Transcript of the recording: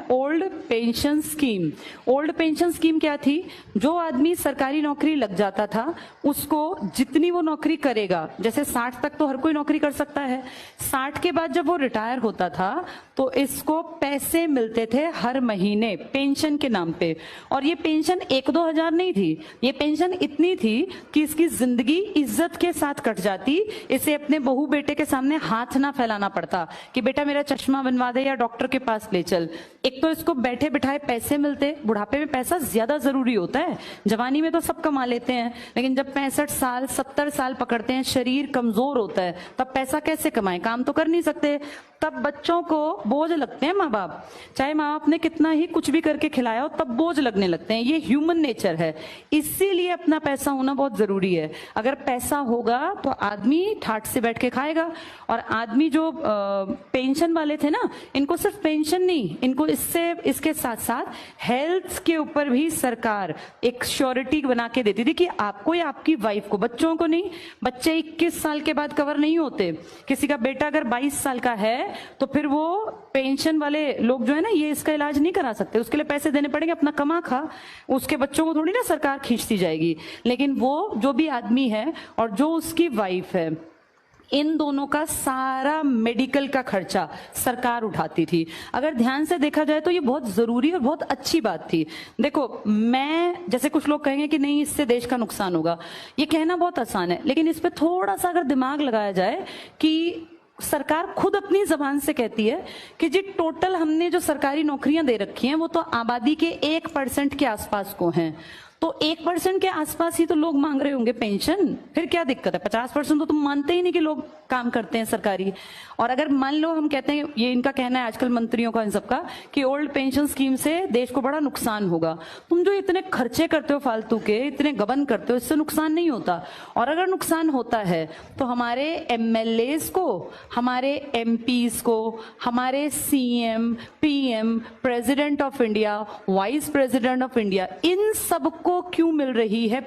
Old pension scheme. Old pension scheme क्या थी? जो आदमी सरकारी नौकरी लग जाता था उसको जितनी वो नौकरी करेगा, जैसे 60 तक तो हर कोई नौकरी कर सकता है, 60 के बाद जब वो रिटायर होता था तो इसको पैसे मिलते थे हर महीने पेंशन के नाम पे। और ये पेंशन 1-2 हजार नहीं थी, ये पेंशन इतनी थी कि इसकी जिंदगी इज्जत के साथ कट जाती। इसे अपने बहू बेटे के सामने हाथ ना फैलाना पड़ता कि बेटा मेरा चश्मा बनवा दे या डॉक्टर के पास ले चल। एक तो इसको बैठे बिठाए पैसे मिलते, बुढ़ापे में पैसा ज्यादा जरूरी होता है, जवानी में तो सब कमा लेते हैं, लेकिन जब 65 साल 70 साल पकड़ते हैं, शरीर कमजोर होता है, तब पैसा कैसे कमाएं? काम तो कर नहीं सकते। तब बच्चों को बोझ लगते हैं माँ बाप, चाहे माँ बाप ने कितना ही कुछ भी करके खिलाया हो तब बोझ लगने लगते हैं। ये ह्यूमन नेचर है, इसीलिए अपना पैसा होना बहुत जरूरी है। अगर पैसा होगा तो आदमी ठाठ से बैठ के खाएगा। और आदमी जो पेंशन वाले थे ना, इनको सिर्फ पेंशन नहीं, इनको इसके साथ साथ हेल्थ के ऊपर भी सरकार एक श्योरिटी बना के देती थी कि आपको या आपकी वाइफ को, बच्चों को नहीं। बच्चे 21 साल के बाद कवर नहीं होते। किसी का बेटा अगर 22 साल का है तो फिर वो पेंशन वाले लोग जो है ना, ये इसका इलाज नहीं करा सकते, उसके लिए पैसे देने पड़ेंगे। अपना कमा खा, उसके बच्चों को थोड़ी ना सरकार खींचती जाएगी। लेकिन वो जो भी आदमी है और जो उसकी वाइफ है, इन दोनों का सारा मेडिकल का खर्चा सरकार उठाती थी। अगर ध्यान से देखा जाए तो ये बहुत जरूरी और बहुत अच्छी बात थी। देखो, मैं जैसे कुछ लोग कहेंगे कि नहीं इससे देश का नुकसान होगा, ये कहना बहुत आसान है, लेकिन इस पे थोड़ा सा अगर दिमाग लगाया जाए कि सरकार खुद अपनी जबान से कहती है कि जी टोटल हमने जो सरकारी नौकरियां दे रखी हैं वो तो आबादी के 1% के आसपास को हैं, तो 1% के आसपास ही तो लोग मांग रहे होंगे पेंशन। फिर क्या दिक्कत है? 50% तो तुम मानते ही नहीं कि लोग काम करते हैं सरकारी। और अगर मान लो हम कहते हैं, ये इनका कहना है आजकल मंत्रियों का इन सबका, कि ओल्ड पेंशन स्कीम से देश को बड़ा नुकसान होगा। तुम जो इतने खर्चे करते हो फालतू के, इतने गबन करते हो, इससे नुकसान नहीं होता। और अगर नुकसान होता है तो हमारे एमएलएज को, हमारे एमपीज को, हमारे CM, PM, president of India, vice president of India, इन सबको क्यों मिल रही है